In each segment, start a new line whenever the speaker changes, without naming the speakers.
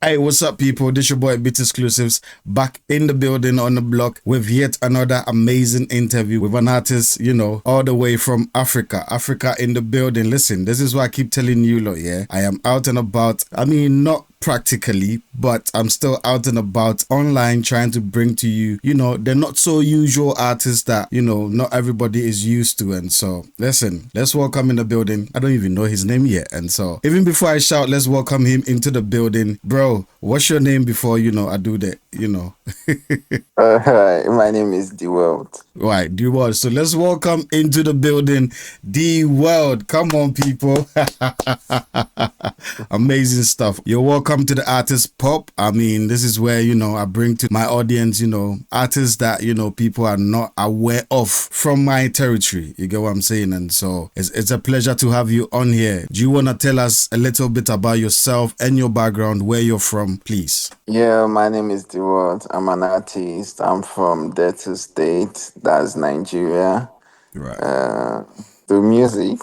Hey, what's up, people? This your boy Bit Exclusives back in the building on the block with yet another amazing interview with an artist, all the way from Africa. Africa in the building. Listen, this is why I keep telling you, lot, yeah. I am out and about. I mean, not practically, but I'm still out and about online trying to bring to you, they're not so usual artists that, not everybody is used to. And so, listen, let's welcome in the building. I don't even know his name yet. And so, even before I shout, let's welcome him into the building. Bro, what's your name before, I do that,
Hi, my name is D Wellth.
Right, D Wellth. So let's welcome into the building D Wellth. Come on, people. Amazing stuff. You're welcome to the Artist Pop. I mean, this is where, I bring to my audience, artists that, people are not aware of from my territory. You get what I'm saying? And so it's a pleasure to have you on here. Do you want to tell us a little bit about yourself and your background, where you're from, please?
Yeah, my name is D Wellth. I'm an artist. I'm from Delta State, that's Nigeria.
Right.
Uh, do music.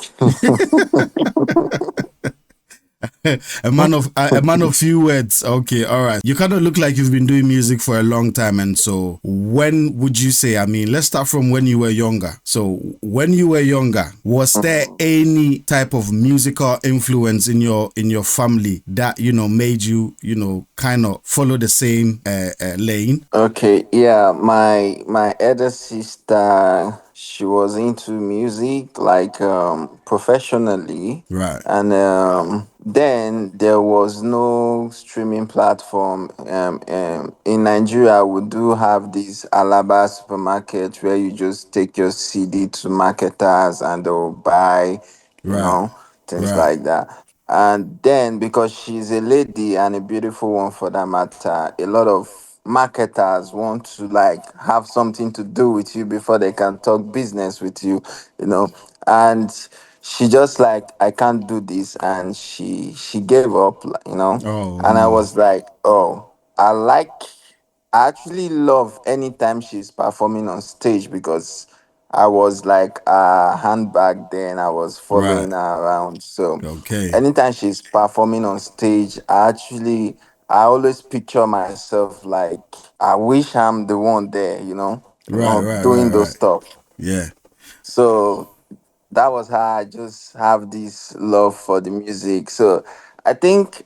a man of few words. Okay, all right. You kind of look like you've been doing music for a long time, and so when would you say? I mean, let's start from when you were younger. So when you were younger, was there any type of musical influence in your family that made you kind of follow the same lane?
Okay, yeah, my elder sister, she was into music like professionally,
Right,
and then there was no streaming platform. In Nigeria, we do have this Alaba supermarket where you just take your CD to marketers and they'll buy, you
right,
know, things
right,
like that. And then because she's a lady and a beautiful one for that matter, a lot of marketers want to like have something to do with you before they can talk business with you, you know. And she just like, I can't do this, and she gave up,
oh
and I
no,
was like, oh, I like, I actually love anytime she's performing on stage because I was like a handbag then. I was
right,
following her around. So
okay,
anytime she's performing on stage, I always picture myself like I wish I'm the one there,
right, right, right,
doing those
right,
stuff.
yeah.
So that was how I just have this love for the music. So I think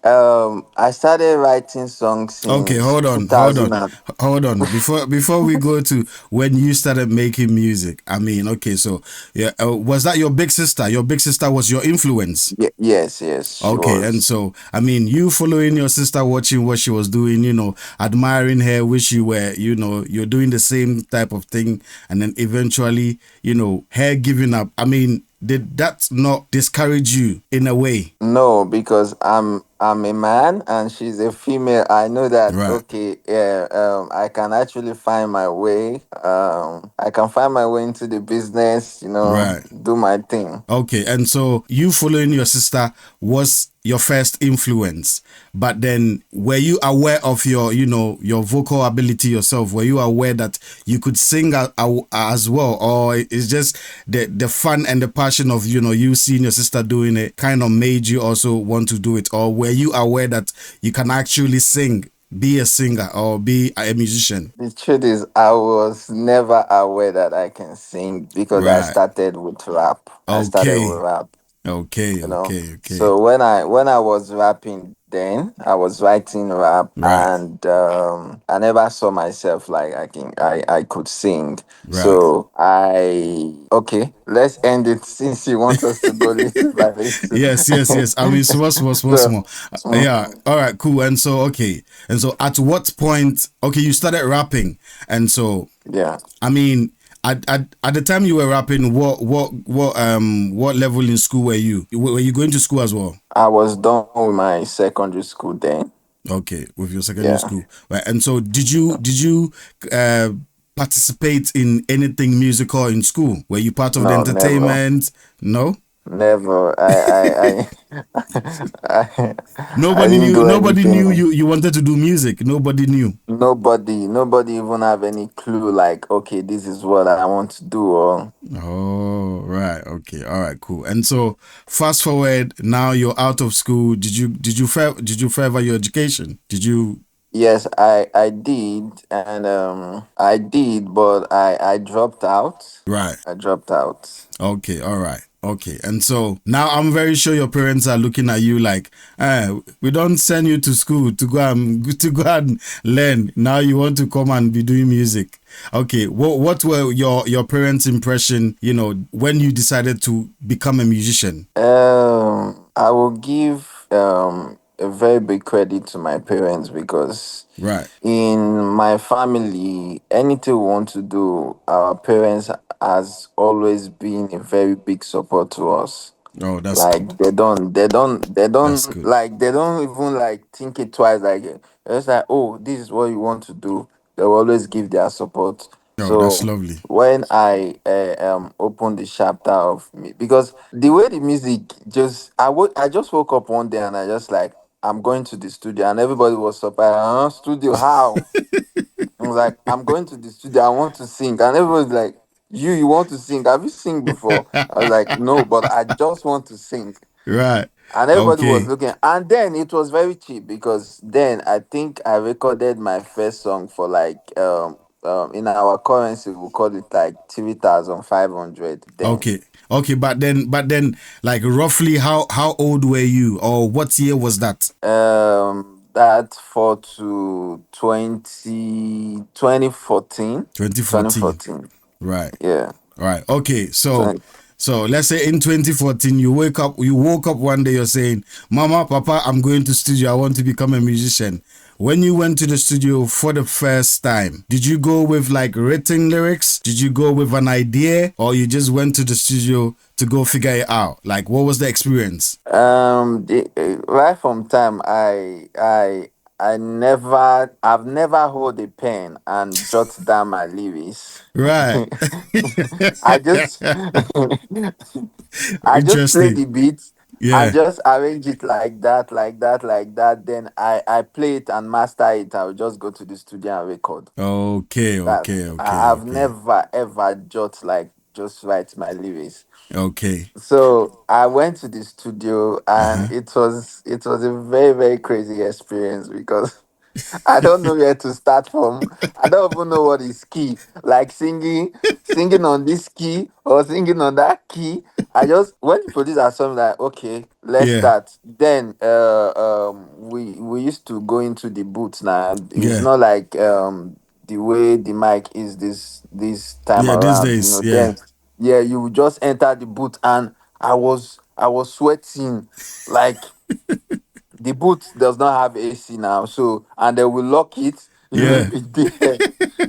I started writing songs
Okay,
since
hold on, hold
2000
on,
and
hold on. Before we go to when you started making music, I mean, okay, so yeah, was that your big sister? Your big sister was your influence.
yes, she
Okay, and
was.
so I mean, you following your sister, watching what she was doing, admiring her, wish you were, you're doing the same type of thing, and then eventually, her giving up. I mean, did that not discourage you in a way?
No, because I'm a man and she's a female. I know that,
Right.
okay, yeah, I can actually find my way. I can find my way into the business,
Right.
do my thing.
Okay, and so you following your sister was your first influence, but then were you aware of your vocal ability yourself? Were you aware that you could sing as well, or it's just the fun and the passion of you seeing your sister doing it kind of made you also want to do it, or were you aware that you can actually sing, be a singer, or be a musician?
The truth is, I was never aware that I can sing because I
Right.
started with rap. I started with
Okay.
rap.
Okay.
you know
Okay. Okay.
so when I was rapping, then I was writing rap,
Right.
and I never saw myself like I could sing.
Right.
So I okay, let's end it since you want us to go little by little.
Yes. I mean, small, small, small,
So
small. Yeah. All right. Cool. And so, okay. And so, at what point? Okay, you started rapping, and so,
yeah,
I mean, at the time you were rapping, what level in school were you? Were you going to school as well?
I was done with my secondary school then.
Okay, with your secondary
Yeah.
school, right? And so, did you uh, participate in anything musical in school? Were you part of the
No, never.
entertainment? No.
Never. I, I
Nobody
didn't
knew.
do
Nobody knew
anything.
you wanted to do music. Nobody knew.
Nobody even have any clue. Like, okay, this is what I want to do. Or
Oh, right. Okay. All right. Cool. And so, fast forward. Now you're out of school. Did you further your education? Did you?
yes, I did, and I did, but I dropped out.
Right.
I dropped out.
Okay, all right. Okay. And so now I'm very sure your parents are looking at you like, we don't send you to school to go and learn. Now you want to come and be doing music. Okay. What were your parents' impression, when you decided to become a musician?
I will give a very big credit to my parents because
Right.
in my family, anything we want to do, our parents has always been a very big support to us.
Oh, that's good.
Like
That's good.
they don't even like think it twice. Like it's like, oh, this is what you want to do. They will always give their support.
Oh, that's
So
lovely.
when I opened the chapter of me, because the way the music just, I just woke up one day and I just like, I'm going to the studio, and everybody was surprised. Studio, how? I was like, I'm going to the studio. I want to sing, and everybody's like, you want to sing? Have you sing before? I was like, no, but I just want to sing.
Right.
And everybody was
Okay.
looking. And then it was very cheap because then I think I recorded my first song for like in our currency we call it like 3,500 then.
Okay. Okay, but then like roughly how old were you, or what year was that?
That for to 2014.
2014.
2014.
Right.
Yeah.
Right. Okay. So
20,
so let's say in 2014 you woke up one day, you're saying, "Mama, Papa, I'm going to studio. I want to become a musician." When you went to the studio for the first time, did you go with like written lyrics? Did you go with an idea, or you just went to the studio to go figure it out? Like, what was the experience?
right from time I've never hold a pen and jot down my lyrics.
Right.
I just I just play
Interesting.
the beats and
Yeah.
just arrange it like that, like that, like that. Then I play it and master it. I'll just go to the studio and record.
Okay. Okay.
That's
Okay.
I've
Okay.
never ever jot like just write my lyrics.
Okay.
So I went to the studio and
Uh-huh.
it was a very very crazy experience because I don't know where to start from. I don't even know what is key. Like singing on this key or singing on that key. I just when the producer saw me like, okay, let's
Yeah.
start. Then we used to go into the booth now. It's
Yeah.
not like the way the mic is this time
Yeah. These
around.
days. Yeah.
Then yeah, you would just enter the booth and I was sweating like the boot does not have AC now, so and they will lock it, you will
Yeah.
be there.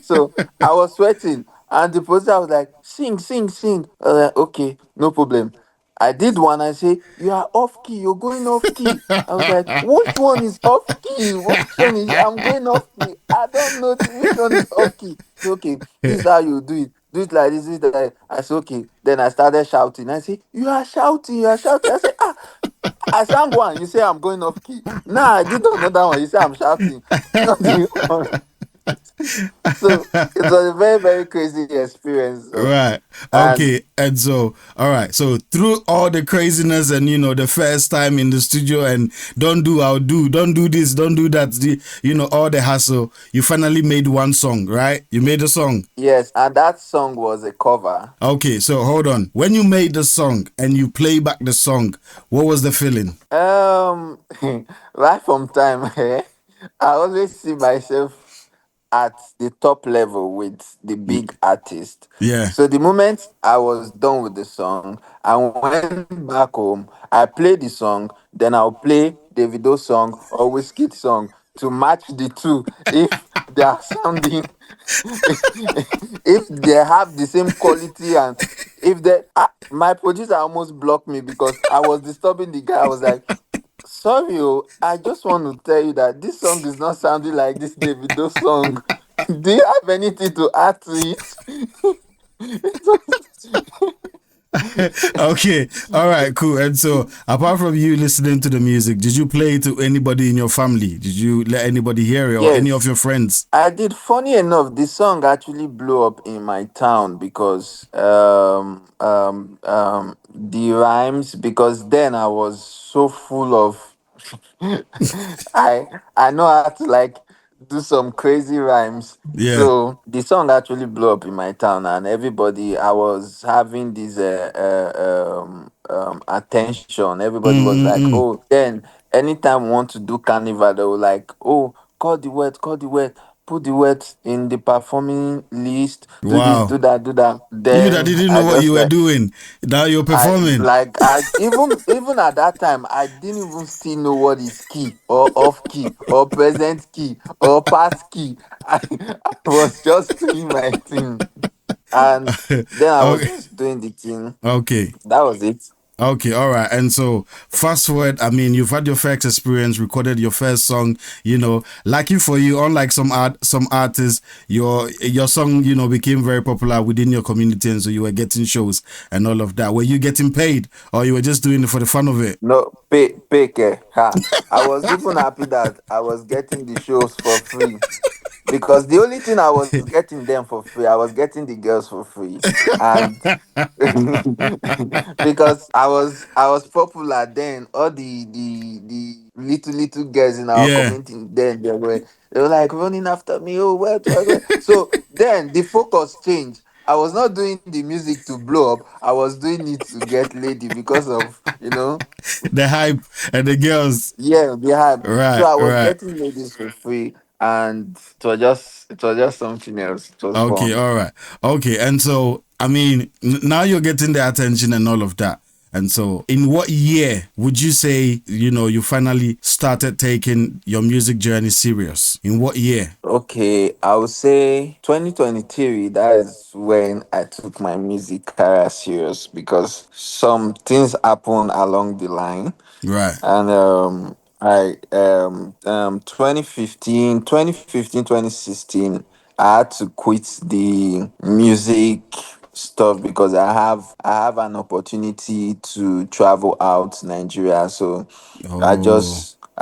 So I was sweating, and the producer was like, "Sing, sing, sing." I was like, "Okay, no problem." I did one. I say, "You are off key. You're going off key." I was like, "Which one is off key? Which one is? I'm going off key. I don't know which one is off key." So okay, this is how you do it. Do it like this. This is like I said, okay. Then I started shouting. I say, "You are shouting. You are shouting." I say, "Ah." I sang one, you say I'm going off key. Nah, I did another one, you say I'm shouting. Nothing. So it was a very, very crazy experience. So,
Right.
and
Okay. And so, all right. So through all the craziness and the first time in the studio and don't do this, don't do that, all the hassle, you finally made one song, right? You made a song.
yes, and that song was a cover.
Okay. So hold on. When you made the song and you play back the song, what was the feeling?
Um, right from time, I always see myself at the top level with the big artist.
Yeah.
So the moment I was done with the song, I went back home. I played the song, then I'll play Davido's song or Whiskey song to match the two. If they are sounding, if they have the same quality, and if they, my producer almost blocked me because I was disturbing the guy. I was like, sorry, oh, I just want to tell you that this song is not sounding like this Davido song. Do you have anything to add to it? It was-
Okay, all right, cool. And so, apart from you listening to the music, did you play it to anybody in your family? Did you let anybody hear it or any of
Yes,
your friends?
I did. Funny enough, the song actually blew up in my town because the rhymes, because then I was so full of I know how to like do some crazy rhymes.
Yeah.
So the song actually blew up in my town, and everybody, I was having this attention. Everybody was like,
Mm-mm-mm.
"Oh," then anytime we want to do carnival, they were like, "Oh, call the wet, put the wet in the performing list. Do this,
Wow.
do that, do that."
You that
Then
didn't know
I
what you
just
were
like
doing. Now you're performing.
I even at that time I didn't even still know what is key or off key or present key or past key. I was just doing my thing, and then I was
Okay.
just doing the thing.
Okay.
That was it.
Okay, all right. And so, fast forward, I mean, you've had your first experience, recorded your first song, lucky for you, unlike some artists, your song, became very popular within your community, and so you were getting shows and all of that. Were you getting paid or you were just doing it for the fun of it?
No, pay care. Ha. I was even happy that I was getting the shows for free, because the only thing I was getting them for free, I was getting the girls for free, and because I was popular then. All the little girls in our
Yeah.
community then, they were like running after me. Oh, where? So then the focus changed. I was not doing the music to blow up. I was doing it to get lady because of
The hype and the girls.
yeah, the hype. So
Right,
I was
right.
getting ladies for free, and it was just something else. It was
Okay,
fun.
all right. Okay, and so I mean, now you're getting the attention and all of that. And so, in what year would you say, you finally started taking your music journey serious? In what year?
Okay, I would say 2023. That is when I took my music career serious, because some things happened along the line.
Right.
And I 2015, 2016, I had to quit the music stuff because I have an opportunity to travel out Nigeria. So
Oh,
I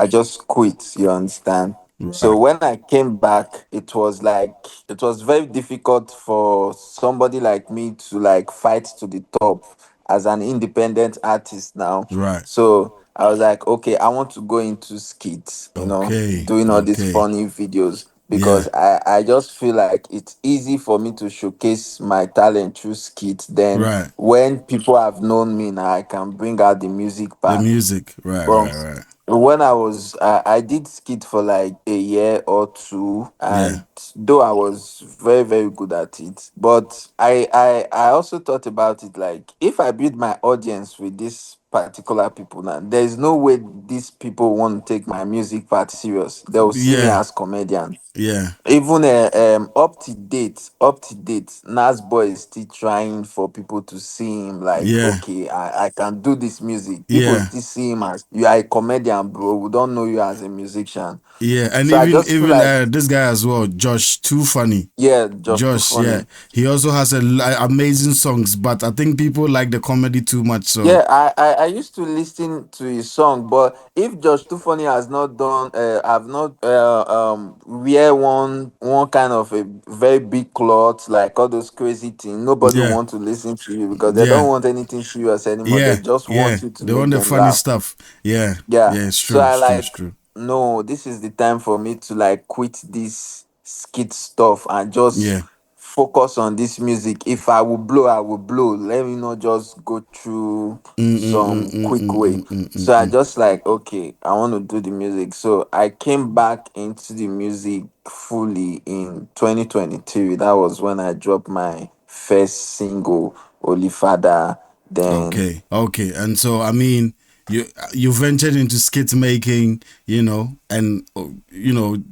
just quit, you understand. So
right.
when I came back, it was very difficult for somebody like me to like fight to the top as an independent artist now.
Right.
So I was like, okay, I want to go into skits,
Okay.
doing all these
Okay.
funny videos,
Yeah.
because I just feel like it's easy for me to showcase my talent through skits. Then
Right.
when people have known me now, I can bring out the music
The
part.
music. Right,
But
right, right.
when I did skit for like a year or two,
Yeah.
and though I was very very good at it, but I also thought about it, like if I build my audience with these particular people now, there is no way these people want to take my music part serious. They will see me
Yeah.
as comedian.
Yeah.
Even up to date, Nas Boy is still trying for people to see him like,
Yeah.
okay, I can do this music. People
Yeah.
still see him as, you are a comedian, bro. We don't know you as a musician.
Yeah. And
So I
even
just feel
even
like,
this guy as well, Josh, too funny.
yeah, just too
Josh, yeah,
funny.
he also has amazing songs, but I think people like the comedy too much. So
Yeah, I used to listen to his song, but if Josh Too Funny has not done, have not wear one kind of a very big cloth, like all those crazy things, nobody will
yeah,
want to listen to you, because they don't
yeah,
want anything serious anymore. They
yeah,
just
yeah.
want you to
They
make
want the
them
funny
laugh.
stuff. Yeah,
Yeah.
yeah. It's
So
true.
I
It's true. It's
like,
true.
no, this is the time for me to like quit this skit stuff and just
Yeah.
focus on this music. If I will blow, I will blow. Let me not just go through
Mm, mm, mm,
some
mm,
quick
mm,
way.
mm, mm, mm,
So I
mm.
just like, okay, I want to do the music. So I came back into the music fully in 2023. That was when I dropped my first single, Holy Father. Then
Okay, okay. And so I mean, you ventured into skit making. and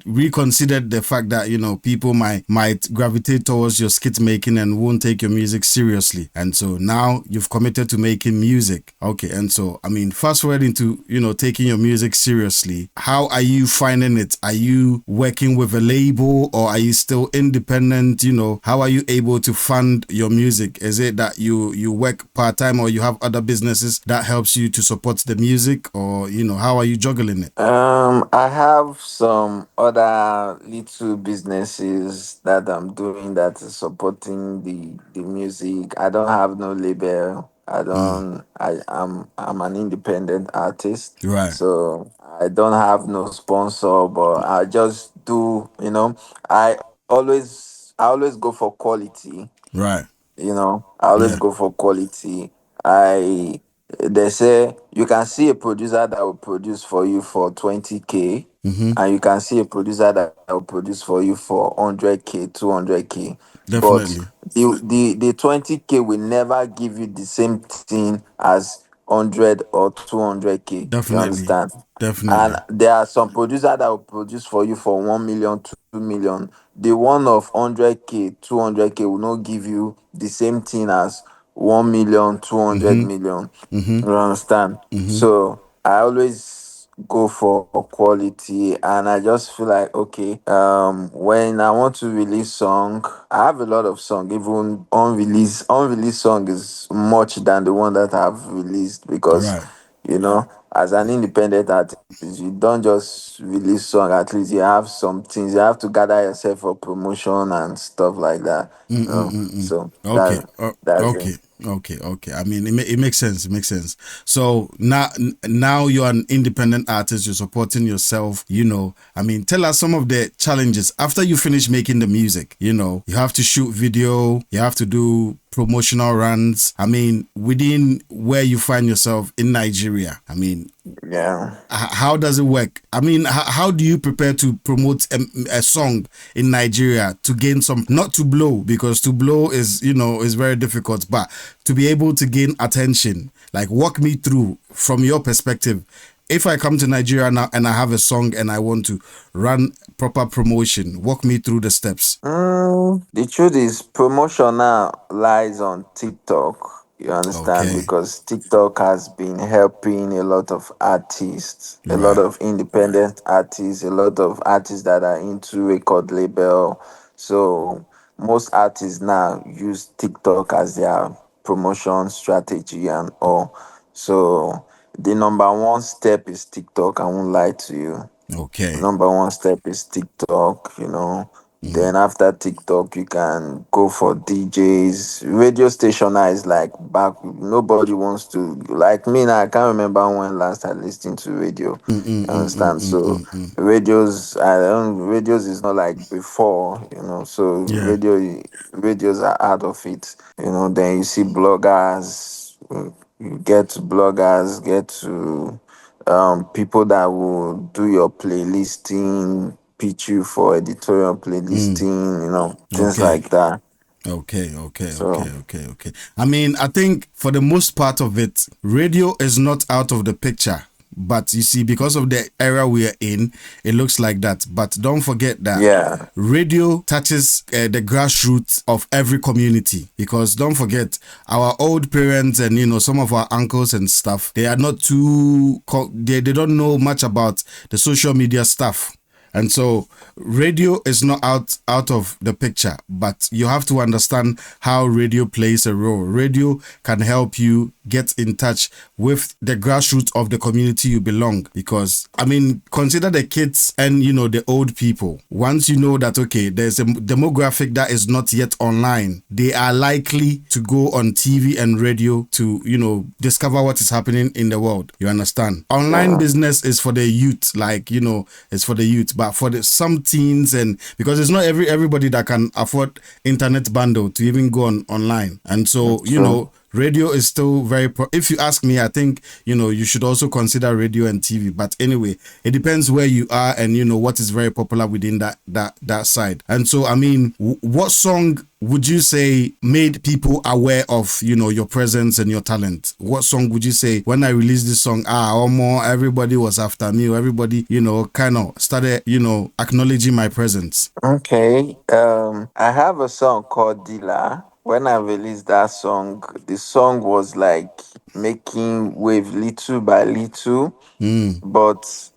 reconsidered the fact that people might gravitate towards your skit making and won't take your music seriously. And so now you've committed to making music. Okay, and so I mean, fast forward into taking your music seriously. How are you finding it? Are you working with a label, or are you still independent? How are you able to fund your music? Is it that you work part-time, or you have other businesses that helps you to support the music, or how are you juggling it?
I have some other little businesses that I'm doing that is supporting the music. I don't have no label. I'm an independent artist.
Right.
So I don't have no sponsor, but I just do, I always go for quality.
Right.
I always
Yeah.
go for quality. I They say you can see a producer that will produce for you for 20K,
Mm-hmm.
and you can see a producer that will produce for you for 100K, 200K. But
Definitely.
the 20K will never give you the same thing as 100 or 200K. You
Definitely.
understand? And
Definitely.
there are some producer that will produce for you for 1 million, 2 million. The one of 100K, 200K will not give you the same thing as 1 million, 200
Mm-hmm.
million.
Mm-hmm.
You understand?
Mm-hmm.
So I always go for quality, and I just feel like, okay, when I want to release song, I have a lot of song. Even unreleased song is much than the one that I've released, because
Right.
as an independent artist, you don't just release song. At least you have some things. You have to gather yourself for promotion and stuff like that.
Mm-mm-mm-mm.
So
Okay.
that's it.
Okay. Okay. Okay. I mean, it makes sense. It makes sense. So now you're an independent artist. You're supporting yourself. I mean, tell us some of the challenges after you finish making the music. You have to shoot video. You have to do promotional runs. I mean, within where you find yourself in Nigeria. I mean,
Yeah.
how does it work? I mean, how do you prepare to promote a song in Nigeria to gain some, not to blow, because to blow is very difficult, but to be able to gain attention? Like, walk me through from your perspective. If I come to Nigeria now and I have a song and I want to run proper promotion, walk me through the steps.
The truth is, promotion now lies on TikTok. You understand?
Okay.
Because TikTok has been helping a lot of artists, a lot
Right.
of independent artists, a lot of artists that are into record label. So most artists now use TikTok as their promotion strategy and all. So the number one step is TikTok. I won't lie to you.
Okay.
Number one step is TikTok.
Mm,
Then after TikTok, you can go for DJs. Radio station now is like back. Nobody wants to, like me now. I can't remember when last I listened to radio.
mm, mm,
You
mm, mm,
understand?
mm,
So
mm, mm.
radios is not like before. So
Yeah.
radios are out of it. Then you see bloggers. You get to bloggers, get to people that will do your playlisting, pitch you for editorial
Mm.
playlisting, things
Okay.
like that.
Okay, okay,
So
okay, okay, okay. I mean, I think for the most part of it, radio is not out of the picture. But you see, because of the era we are in, it looks like that. But don't forget that
yeah,
radio touches the grassroots of every community. Because don't forget, our old parents and some of our uncles and stuff, they are not too they don't know much about the social media stuff. And so radio is not out of the picture, but you have to understand how radio plays a role. Radio can help you get in touch with the grassroots of the community you belong. Because I mean, consider the kids and the old people. Once you know that, okay, there's a demographic that is not yet online, they are likely to go on TV and radio to discover what is happening in the world. You understand? Online
yeah,
business is for the youth, like it's for the youth, but for some teens, and because it's not everybody that can afford internet bundle to even go online. And so
true.
radio is still very. If you ask me, I think you should also consider radio and TV. But anyway, it depends where you are and what is very popular within that side. And so, I mean, what song would you say made people aware of your presence and your talent? What song would you say when I released this song, more everybody was after me, or everybody kind of started acknowledging my presence?
Okay. I have a song called Dila. When I released that song, the song was like making wave little by little, but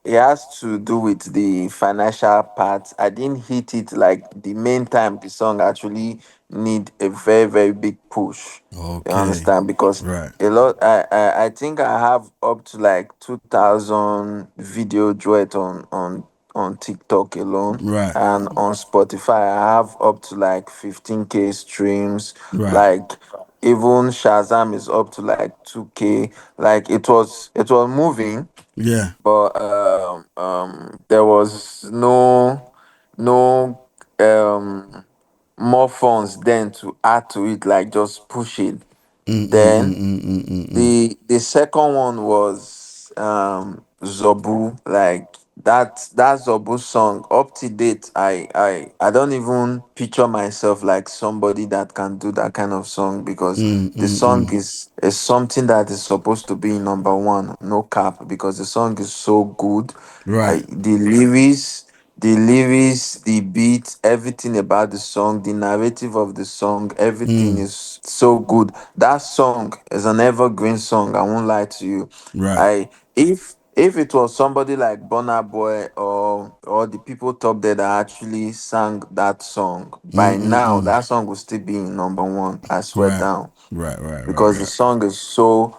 it has to do with the financial part. I didn't hit it like the main time the song actually need a very very big push. You
Okay.
understand? Because
Right.
a lot. I think I have up to like 2,000 video duet on TikTok alone,
Right.
and on Spotify I have up to like 15K streams.
Right.
Like even Shazam is up to like 2K. Like it was moving,
Yeah.
but there was no um more funds then to add to it, like just push it. Then the second one was Zobu. Like that Zobu song, up to date, I don't even picture myself like somebody that can do that kind of song, because the song is something that is supposed to be number one, no cap, because the song is so good.
Right.
The lyrics, the beat, everything about the song, the narrative of the song, everything is so good. That song is an evergreen song. I won't lie to you.
Right.
I if it was somebody like Burna Boy or the people top there that actually sang that song, by now that song will still be in number one. I swear
Right.
down,
Right. Right. Right.
because the
Right.
song is so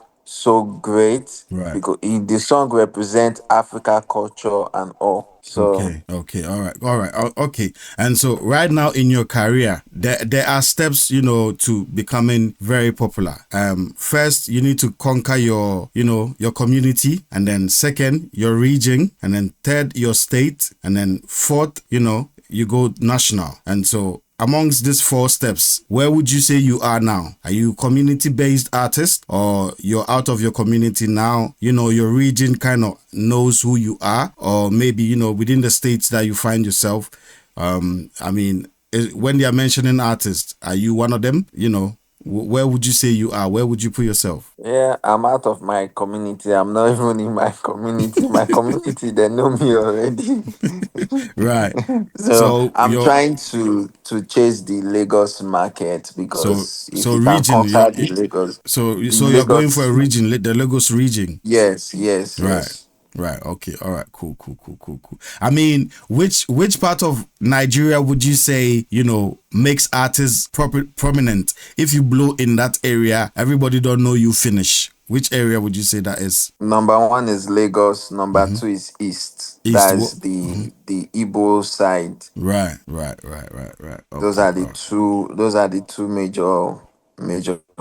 great,
Right.
because the song represents Africa culture and all. So
Okay, okay, all right, all right, okay. And so right now in your career, there are steps, to becoming very popular. First, you need to conquer your community, and then second, your region, and then third, your state, and then fourth, you go national. And so amongst these four steps, where would you say you are now? Are you community-based artist, or you're out of your community now? Your region kind of knows who you are, or maybe within the states that you find yourself. I mean, when they are mentioning artists, are you one of them? Where would you say you are? Where would you put yourself?
yeah, I'm out of my community. I'm not even in my community. My community, they know me already.
Right.
So
So
I'm
your
trying to chase the Lagos market,
so
because if
so
you can
region.
conquer the Lagos,
So
the
you're going for a
Lagos,
region, the Lagos region.
yes, yes,
Right.
yes.
Right. Okay. All right. Cool. Cool. Cool. Cool. Cool. I mean, which part of Nigeria would you say makes artists prominent? If you blow in that area, everybody don't know you finish. Which area would you say that is?
Number one is Lagos. Number two is East.
East.
That
What?
is the Igbo side.
Right. Right. Right. Right. Right.
Those
Okay.
are the
All right.
two. Those are the two major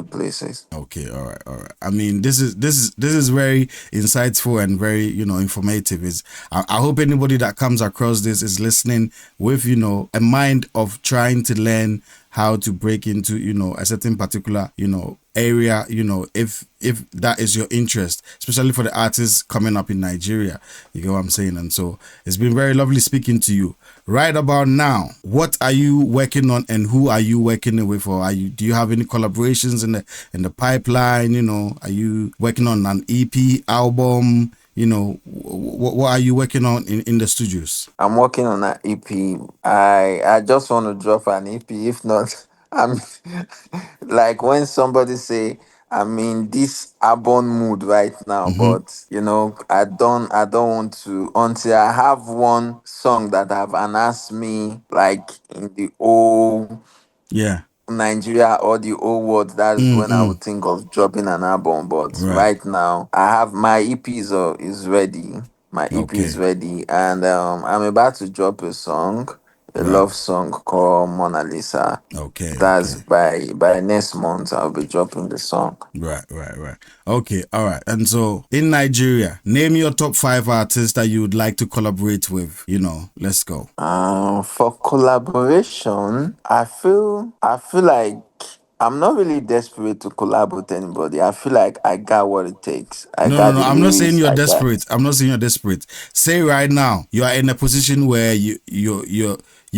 places.
Okay, all right, all right. I mean, this is very insightful and very informative. Is I hope anybody that comes across this is listening with a mind of trying to learn how to break into a certain particular area. If that is your interest, especially for the artists coming up in Nigeria. You get what I'm saying? And so it's been very lovely speaking to you. Right about now, what are you working on, and who are you working with, or do you have any collaborations in the pipeline? Are you working on an EP album? What are you working on in the studios?
I'm working on an EP. I just want to drop an EP. If not, I'm like when somebody say I'm in this urban mood right now, but I don't want to until I have one song that have announced me like in the whole
Yeah.
Nigeria or the whole world. That's when I would think of dropping an album. But
Right.
right now, I have my EP is ready. My EP is
Okay.
ready, and I'm about to drop a
Right.
love song called Mona Lisa.
Okay.
That's
Okay.
by next month. I'll be dropping the song.
Right, right, right. Okay, all right. And so in Nigeria, name your top 5 artists that you would like to collaborate with. Let's go.
For collaboration, I feel like I'm not really desperate to collab with anybody. I feel like I got what it takes. I
No, no,
got
no.
the
I'm not saying
lyrics.
you're
I got.
desperate. I'm not saying you're desperate. Say right now you are in a position where you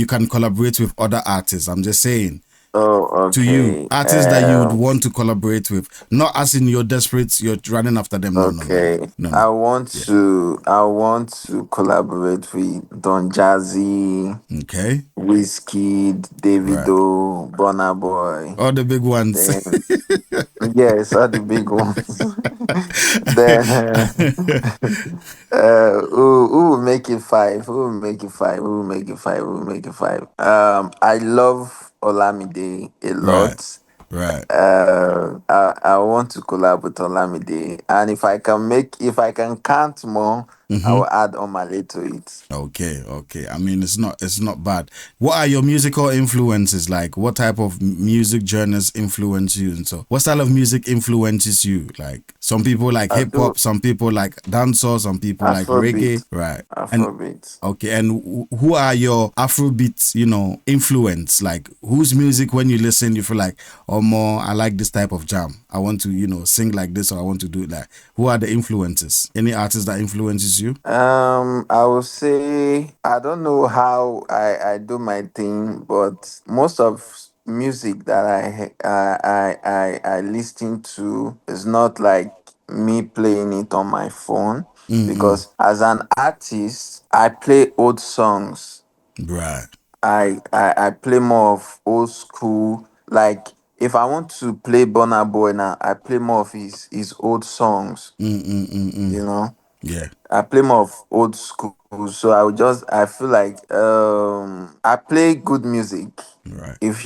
can collaborate with other artists. I'm just saying
Oh,
to you,
okay.
artists that you would want to collaborate with. Not as in you're desperate, you're running after them. No, no, no, no,
Okay.
no,
I
no.
want
Yeah.
to. I want to collaborate with Don Jazzy,
Okay.
Whiskey,
Right.
Davido, Burna Boy.
All the big ones.
Then yes, all the big ones. Then who will make it five? Who will make it five? Who will make it five? Who will make it five? I love Olamide a
Right.
lot.
Right.
I want to collab with Olamide, and if I can count more, I
Mm-hmm.
will add Omale to it.
Okay, okay. I mean, it's not bad. What are your musical influences like? What type of music genres influence you? And so, what style of music influences you? Like, some people like
I
hip hop,
do
some people like dancehall, some people like reggae,
Afrobeat,
right? And
Afrobeat.
okay, and who are your Afrobeat, influence? Like, whose music when you listen, you feel like, oh, more, I like this type of jam. I want to, sing like this, or I want to do it like. Who are the influences? Any artist that influences you?
I would say I don't know how I do my thing, but most of music that I listen to is not like me playing it on my phone,
Mm-mm.
because as an artist, I play old songs.
Right.
I play more of old school. Like if I want to play Burna Boy now, I play more of his old songs.
Mm-mm-mm-mm.
You know,
Yeah.
I play more of old school, so I feel like I play good music.
Right.
If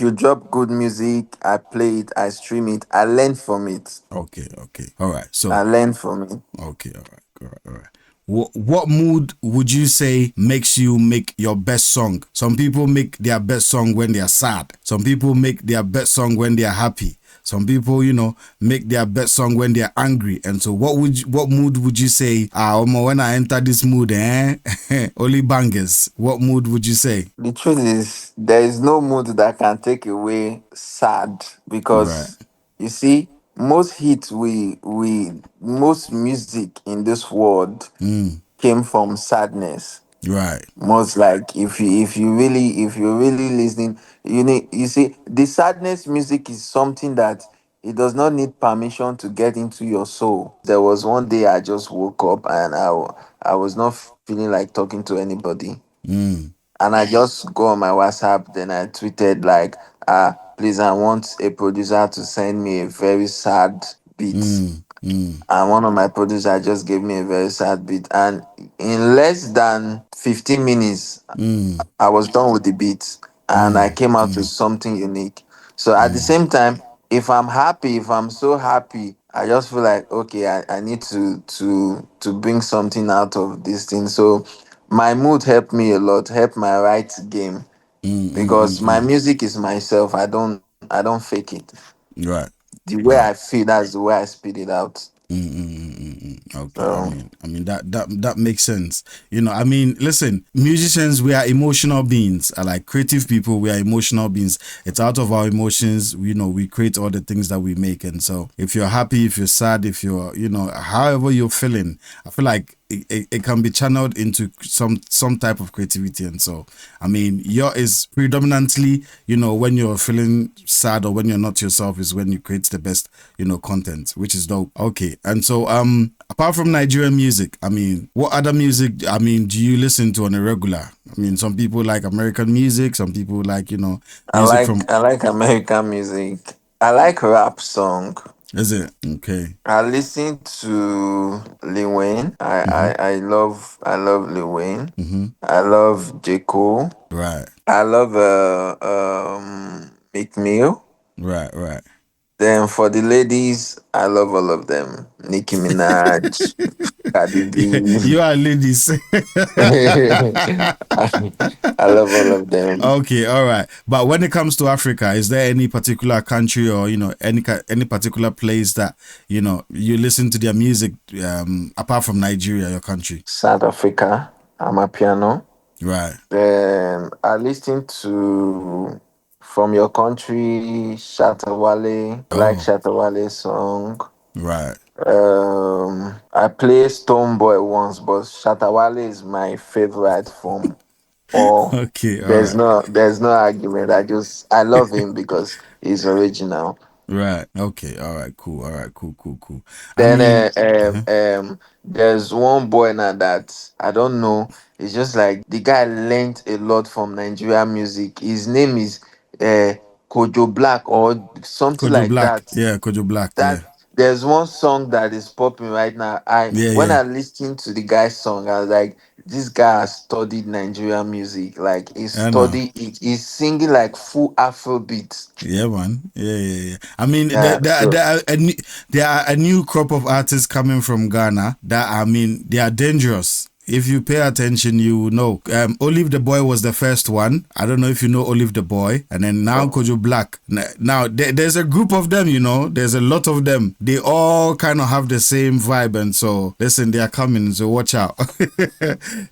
you drop good music, I play it, I stream it, I learn from it.
Okay. Okay. All right. So,
I learn from it.
okay. All right. All right. All right. What mood would you say makes you make your best song? Some people make their best song when they are sad. Some people make their best song when they are happy. Some people, make their best song when they are angry. And so, what mood would you say? When I enter this mood, only bangers. What mood would you say?
The truth is, there is no mood that can take away sad,
Right.
because you see, most music in this world
Mm.
came from sadness.
Right.
Most like if you're really listening, you see the sadness music is something that it does not need permission to get into your soul. There was one day I just woke up and I was not feeling like talking to anybody,
Mm.
and I just go on my WhatsApp, then I tweeted like, please, I want a producer to send me a very sad beat.
Mm. Mm.
And one of my producers just gave me a very sad beat, and in less than 15 minutes
Mm.
I was done with the beat, and I
Mm.
came out with something unique. So at the same time, if I'm happy, if I'm so happy, I just feel like, okay, I need to bring something out of this thing. So my mood helped me a lot, helped my right game,
Mm. Mm. Mm.
because my
Mm.
music is myself. I don't fake it.
Right.
The way
Right.
I feel, that's the way I spit it out.
Okay, I
So
mean, that makes sense. I mean, listen, musicians, we are emotional beings. Like creative people, we are emotional beings. It's out of our emotions, we create all the things that we make. And so, if you're happy, if you're sad, if you're, however you're feeling, I feel like it can be channeled into some type of creativity. And so, I mean, your is predominantly, when you're feeling sad or when you're not yourself, is when you create the best, content, which is dope. Okay. And so, apart from Nigerian music, I mean, what other music, I mean, do you listen to on a regular? I mean, some people like American music, some people like, music from,
I like American music. I like rap song.
is it? Okay.
I listen to Lil Wayne.
Mm-hmm.
I love Lil Wayne.
Mm-hmm.
I love J. Cole.
Right.
I love Meek Mill.
Right. Right.
Then for the ladies, I love all of them. Nicki Minaj, Cardi B.
You are ladies.
I love all of them.
Okay, all right. But when it comes to Africa, is there any particular country or any particular place that you listen to their music apart from Nigeria, your country?
South Africa, I'm a piano.
Right.
Then I listen to From Your Country, Shatawale. I like
Oh,
Shatawale's song.
right.
I played Stonebwoy once, but Shatawale is my favorite from all.
Okay, all right.
There's no argument. I love him because he's original.
Right. Okay. All right. Cool. All right. Cool. Cool. Cool. I
Then
mean, uh
there's one boy now that I don't know. It's just like the guy learned a lot from Nigerian music. His name is uh Kojo Black or something
Kojo
like
Black.
that.
Yeah, Kojo Black. Yeah.
That there's one song that is popping right now. I
Yeah.
when
Yeah.
I listened to the guy's song, I was like, this guy has studied Nigerian music. Like
I know.
he's singing like full Afro beats.
Yeah, man. Yeah, yeah, yeah. I mean,
Yeah, so
there are a new crop of artists coming from Ghana that, I mean, they are dangerous. If you pay attention, you will know. Olive the Boy was the first one. I don't know if you know Olive the Boy. And then now
oh,
Kojo Black. Now, there's a group of them, you know. There's a lot of them. They all kind of have the same vibe. And so, listen, they are coming, so watch out.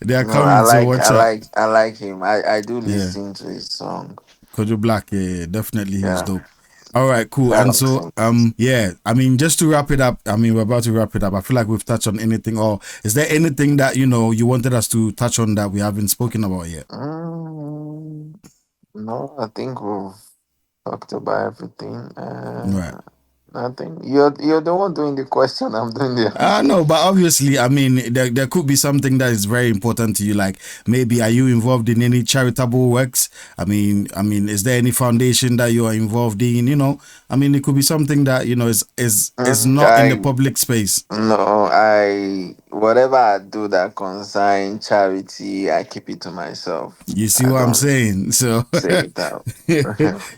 They are
no, I
coming, so
like
watch out.
I like him. I do
Yeah.
listen to his song.
Kojo Black, yeah, yeah, definitely he's
Yeah,
dope. All right, cool.
I
And
like
so,
him.
yeah, I mean, just to wrap it up, I mean, we're about to wrap it up. I feel like we've touched on anything, or is there anything that, you know, you wanted us to touch on that we haven't spoken about yet?
Mm, no, I think we've talked about everything.
Right.
Nothing. You're the one doing the question. I'm doing the answer.
No, but obviously, I mean, there could be something that is very important to you. Like maybe, are you involved in any charitable works? I mean, is there any foundation that you are involved in? You know, I mean, it could be something that you know is not in the
I
public space.
no, I whatever I do that concern charity, I keep it to myself.
You see
I
what I'm
don't
saying? So
say it out.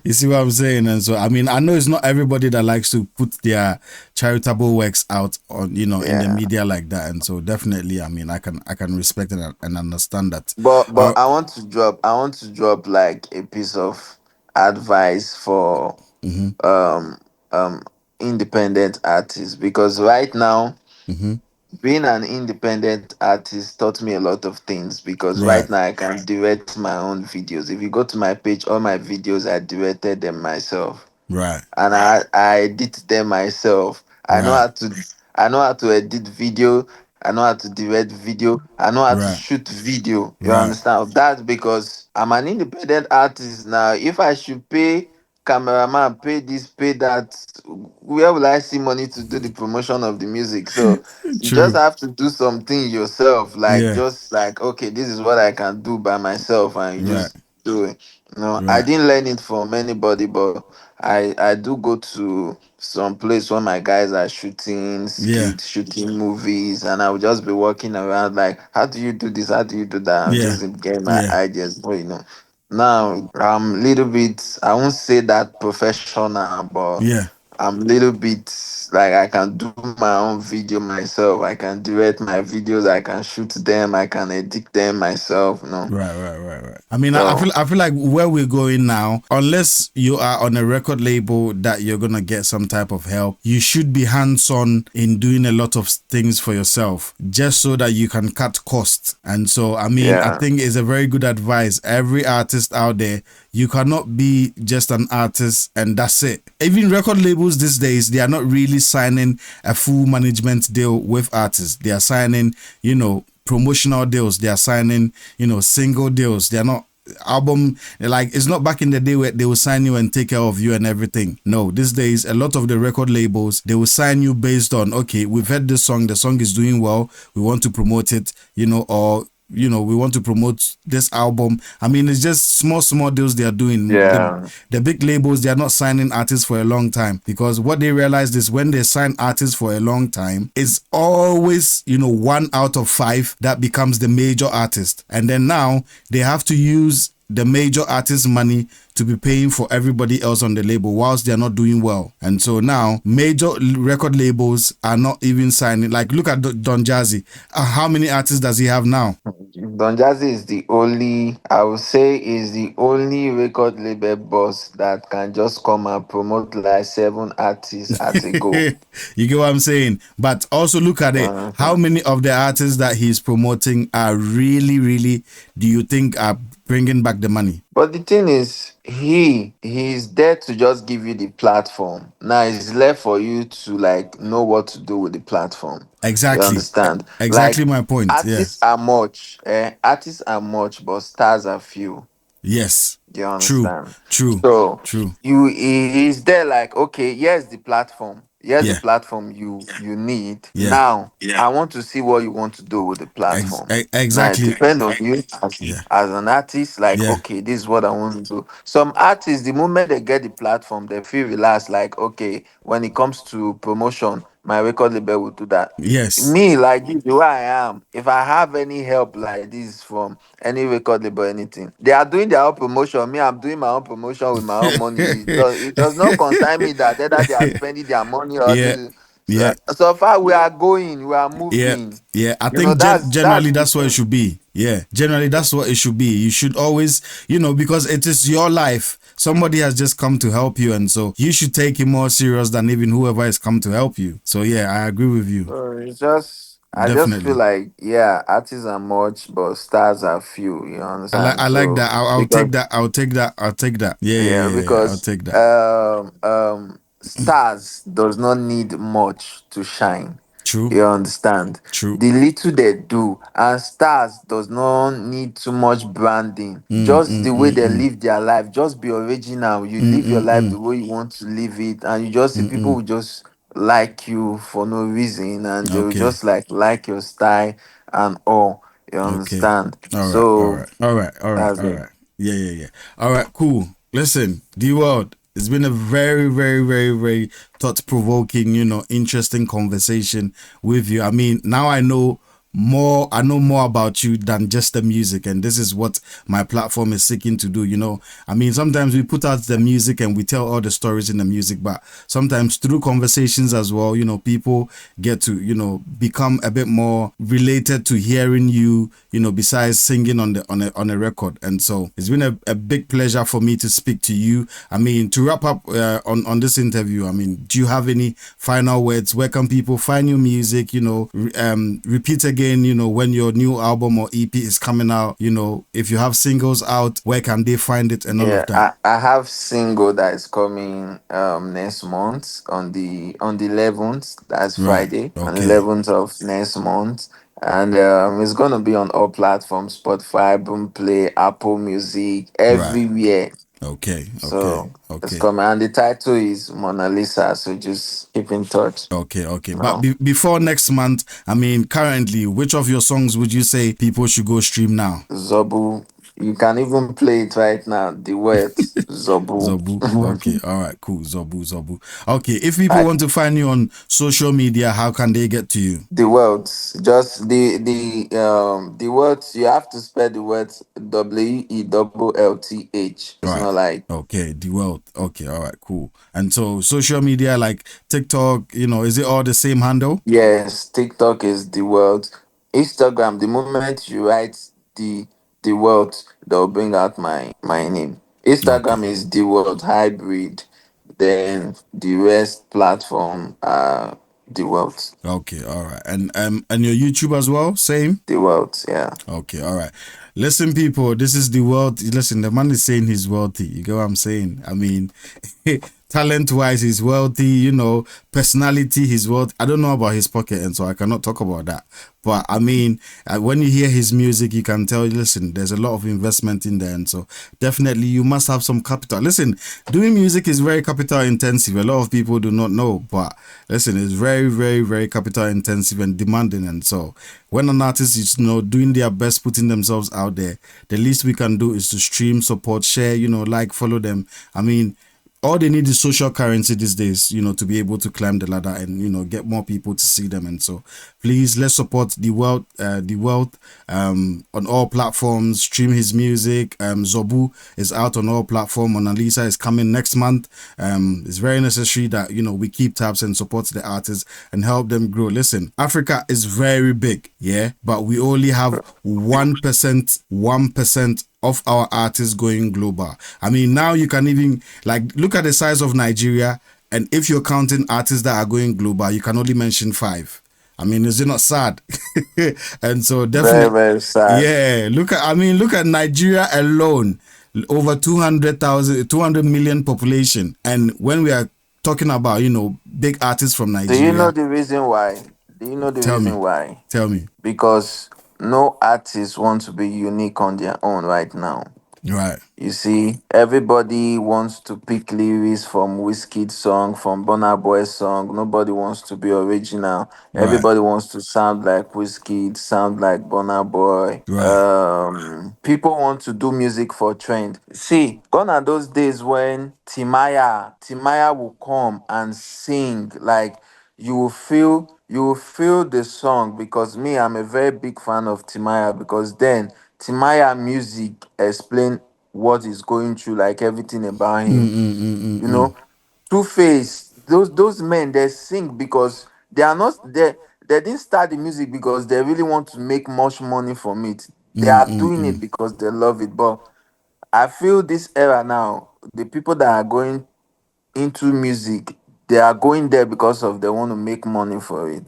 you see what I'm saying? And so I mean, I know it's not everybody that likes to put their charitable works out on, you know, in the
Yeah.
media like that. And so definitely, I mean, I can respect and understand that.
But
Uh,
I want to drop like a piece of advice for
mm-hmm,
um um independent artists because right now
mm-hmm.
being an independent artist taught me a lot of things because right
Right,
now I can direct my own videos. If you go to my page, all my videos I directed them myself
right,
and I edit them myself.
right,
I know how to edit video, I know how to direct video, I know how to
right,
shoot video. You
right.
understand? That's because I'm an independent artist now. If I should pay cameraman, pay this, pay that, where will I see money to do the promotion of the music? So you just
True.
have to do something yourself, like
Yeah.
just like okay, this is what I can do by myself, and you
Right.
just do it. I
Right.
didn't learn it from anybody, but I do go to some place where my guys are shooting
Yeah.
skits, shooting movies, and I will just be walking around like, how do you do this? How do you do that? I'm
Yeah.
just getting my
Yeah.
ideas. But now I'm little bit. I won't say that professional, but
Yeah.
I'm little bit like I can do my own video myself. I can direct my videos. I can shoot them. I can edit them myself.
Right, right, right, right. I mean,
So
I feel like where we're going now, unless you are on a record label that you're gonna get some type of help, you should be hands-on in doing a lot of things for yourself, just so that you can cut costs. And so, I mean, I
yeah,
think it's a very good advice. Every artist out there, you cannot be just an artist and that's it. Even record labels these days, they are not really signing a full management deal with artists. They are signing, you know, promotional deals. They are signing, you know, single deals. They are not album, like it's not back in the day where they will sign you and take care of you and everything. No, these days a lot of the record labels, they will sign you based on, okay, we've heard this song, the song is doing well, we want to promote it, you know, or you know, we want to promote this album. I mean, it's just small deals they are doing.
yeah,
The big labels, they are not signing artists for a long time, because what they realized is when they sign artists for a long time, it's always, you know, 1 out of 5 that becomes the major artist. And then now they have to use the major artist money to be paying for everybody else on the label whilst they're not doing well. And so now major record labels are not even signing. Like look at Don Jazzy. How many artists does he have now?
Don Jazzy is the only, I would say, is the only record label boss that can just come and promote like 7 artists at a go.
You get what I'm saying? But also look at it. How
Mhm.
many of the artists that he's promoting are really, really, do you think are bringing back the money.
But the thing is, he's there to just give you the platform. Now it's left for you to like know what to do with the platform. You
Exactly.
understand?
Exactly
Like
my point. Yeah.
artists are much, but stars are few.
Yes.
Do you
True.
understand?
True.
So
True.
he's there like, okay, here's the platform. Here's the
Yeah.
platform you need.
Yeah.
Now, I want to see what you want to do with the platform. Now it
Exactly.
depends on you
Yeah.
as an artist, like,
Yeah.
okay, this is what I want to do. Some artists, the moment they get the platform, they feel relaxed, like, okay, when it comes to promotion, my record label will do that.
Yes.
Me, like this, the way I am, if I have any help like this from any record label, anything, they are doing their own promotion. Me, I'm doing my own promotion with my own money. It does not concern me that whether they are spending their money or
Yeah.
this. So,
Yeah.
so far, we are going, we are
Yeah,
moving.
yeah. I
You know,
think
that's
generally
the
that's what it
thing.
should be. Yeah, generally that's what it should be. You should always, because it is your life. Somebody has just come to help you, and so you should take it more serious than even whoever has come to help you. So yeah, I agree with you.
It's just, I just feel
Definitely.
like, yeah, artists are much, but stars are few. You understand?
I like
So
that. I'll take
because
that. I'll take that. I'll take that. Yeah, yeah,
yeah,
yeah, yeah. I'll
because
take that.
stars does not need much to shine.
True.
You understand?
True.
The little they do, and stars does not need too much branding.
Mm,
Just
mm,
the way
mm,
they
mm,
live their life, just be original. You
mm,
live your
mm,
life
mm,
the way you want to live it, and you just see
mm,
people
mm.
will just like you for no reason, and they will
Okay.
just like your style and all. You
Okay.
understand?
All right. All
So
right. All right. All right.
that's
All
it.
right. Yeah. Yeah. Yeah. All right. Cool. Listen, D World. It's been a very, very, very, very thought-provoking, interesting conversation with you. I mean, now I know more. I know more about you than just the music, and this is what my platform is seeking to do. I mean, sometimes we put out the music and we tell all the stories in the music, but sometimes through conversations as well, people get to, become a bit more related to hearing you, besides singing on a record. And so it's been a big pleasure for me to speak to you. I mean, to wrap up on this interview, I mean, do you have any final words? Where can people find your music? Repeat again, when your new album or EP is coming out, if you have singles out, where can they find it and all of
Yeah,
that?
I have single that is coming next month on the 11th. That's
Right.
Friday on the
Okay.
11th of next month, and it's gonna be on all platforms: Spotify, Boomplay, Apple Music,
Right.
everywhere.
Okay. Okay.
So it's
Okay.
coming, and the title is Mona Lisa. So just keep in touch.
Okay, okay. But
No,
before next month, I mean, currently, which of your songs would you say people should go stream now?
Zobu, you can even play it right now. The words Zobu.
Zobu. Okay, all right, cool. Zobu, Zobu. Okay, if people
I
want to find you on social media, how can they get to you?
The words, just the words. You have to spell the words Wellth. It's
Right.
not like
Okay, D Wellth. Okay, all right, cool. And so social media like TikTok, is it all the same handle?
yes. TikTok is the world. Instagram. The moment you write the the world, they'll bring out my name.
Okay.
Instagram is the world hybrid. Then the rest platform are the world.
Okay, all right. And your YouTube as well? Same?
The world. Yeah.
Okay, all right. Listen, people, this is the world. Listen, the man is saying he's wealthy. You get what I'm saying? I mean, talent wise, he's wealthy, personality, he's wealthy. I don't know about his pocket, and so I cannot talk about that. But I mean, when you hear his music, you can tell, listen, there's a lot of investment in there. And so definitely you must have some capital. Listen, doing music is very capital intensive. A lot of people do not know, but listen, it's very, very, very capital intensive and demanding. And so when an artist is, doing their best, putting themselves out there, the least we can do is to stream, support, share, like, follow them. I mean, all they need is social currency these days, to be able to climb the ladder and, get more people to see them. And so please, let's support the Wellth on all platforms. Stream his music. Zobu is out on all platforms. Mona Lisa is coming next month. It's very necessary that, we keep tabs and support the artists and help them grow. Listen, Africa is very big, yeah, but we only have 1% of our artists going global. I mean, now you can even look at the size of Nigeria, and if you're counting artists that are going global, you can only mention 5. I mean, is it not sad? And so
Very,
definitely,
very sad.
yeah. Look at Nigeria alone, over 200,000, 200 million population, and when we are talking about big artists from
Do you know
Nigeria,
the reason why? Do you know the
tell me,
reason why?
tell me.
Because no artist wants to be unique on their own right now.
Right,
You see, everybody wants to pick lyrics from Wizkid's song, from Burna Boy's song. Nobody wants to be original.
right,
Everybody wants to sound like Wizkid, sound like Burna Boy.
right.
People want to do music for trend. See, gone are those days when Timaya will come and sing like you will feel the song because me, I'm a very big fan of Timaya because then Timaya music explain what he's going through, like everything about him. You know, Two Face, those men they sing because they are not they didn't start the music because they really want to make much money from it. They are doing it because they love it. But I feel this era now, the people that are going into music, they are going there because of they want to make money for it.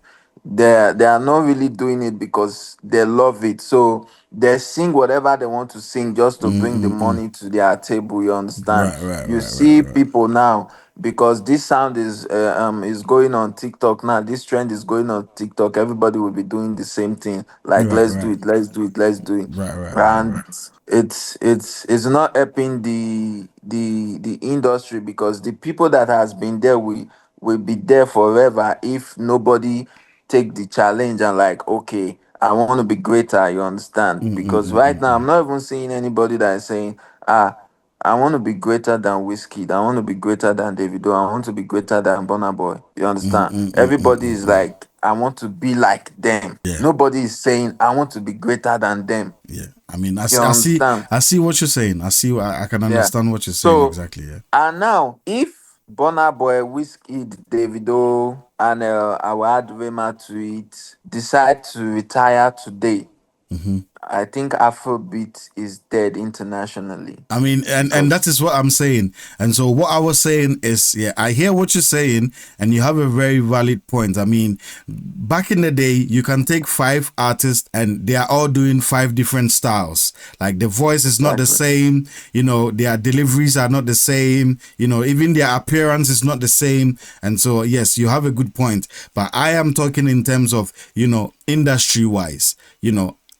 They are not really doing it because they love it. So they sing whatever they want to sing just to bring the money to their table. You understand?
Right, right,
You
right, right,
see
right.
people now because this sound is going on TikTok now. This trend is going on TikTok. Everybody will be doing the same thing. Like
Right,
let's do
right,
it, let's do it, let's do it,
right, right, right,
and
right.
it's not helping the industry because the people that has been there will be there forever if nobody take the challenge and like, okay, I want to be greater. You understand? Because right now I'm not even seeing anybody that is saying, I want to be greater than Whiskey. I want to be greater than Davido. I want to be greater than Burna Boy. You understand? Everybody is like, I want to be like them.
Yeah,
Nobody is saying, I want to be greater than them.
yeah. I mean,
You understand?
I see what you're saying. I can
Yeah.
understand what you're saying
So,
exactly. Yeah.
and now, if Burna Boy, Whiskey, Davido, and I will add Rema to it, decide to retire today, I think Afrobeat is dead internationally.
I mean, and that
Because
is what I'm saying. And so what I was saying is, yeah, I hear what you're saying, and you have a very valid point. I mean, back in the day, you can take five artists, and they are all doing five different styles. Like the voice is not the
exactly.
same, their deliveries are not the same, even their appearance is not the same. And so, yes, you have a good point. But I am talking in terms of, industry wise,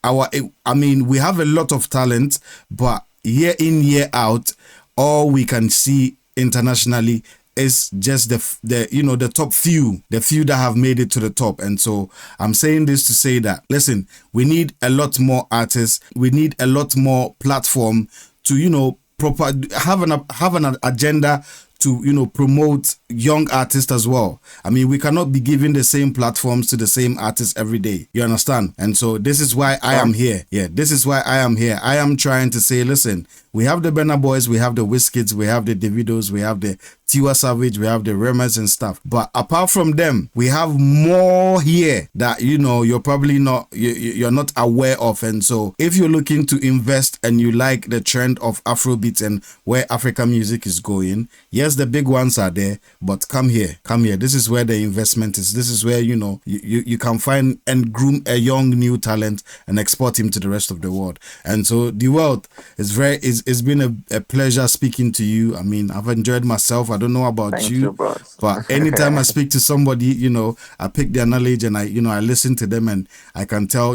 I mean, we have a lot of talent, but year in, year out, all we can see internationally is just the top few, the few that have made it to the top. And so I'm saying this to say that, listen, we need a lot more artists, we need a lot more platform to proper have an agenda to promote young artists as well. I mean, we cannot be giving the same platforms to the same artists every day. You understand? And so this is why I am here. Yeah, this is why I am here. I am trying to say, listen, we have the Burna Boys, we have the Wizkids, we have the Davidos, we have the Tiwa Savage, we have the Remas and stuff. But apart from them, we have more here that you're probably not you're not aware of. And so if you're looking to invest and you like the trend of Afrobeats and where African music is going, yes, the big ones are there, but come here. This is where the investment is. This is where you can find and groom a young new talent and export him to the rest of the world. And so D Wellth is it's been a pleasure speaking to you. I mean, I've enjoyed myself. I don't know about
Thank you,
you,
bros.
but anytime I speak to somebody, I pick their knowledge and I listen to them, and I can tell,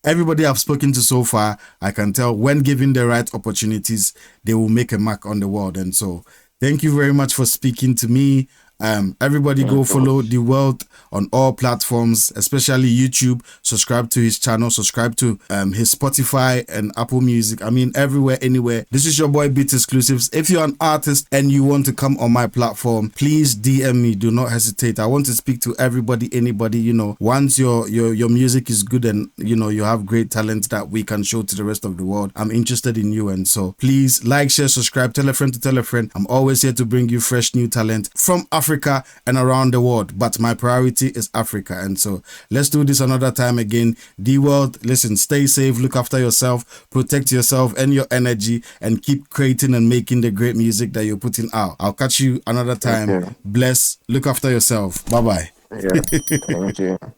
everybody I've spoken to so far, I can tell when given the right opportunities, they will make a mark on the world. And so thank you very much for speaking to me. Everybody go
Thank you,
follow
bros.
D Wellth on all platforms, especially YouTube. Subscribe to his channel, subscribe to his Spotify and Apple Music. I mean, everywhere, anywhere. This is your boy Beat Exclusives. If you're an artist and you want to come on my platform, please DM me. Do not hesitate. I want to speak to everybody, anybody. Once your music is good and you have great talent that we can show to the rest of the world, I'm interested in you. And so please like, share, subscribe, tell a friend to tell a friend. I'm always here to bring you fresh new talent from Africa and around the world, but my priority is Africa. And so let's do this another time again. D Wellth, listen, stay safe, look after yourself, protect yourself and your energy, and keep creating and making the great music that you're putting out. I'll catch you another
Thank
time.
you.
Bless, look after yourself. Bye bye.
Yeah. Thank you.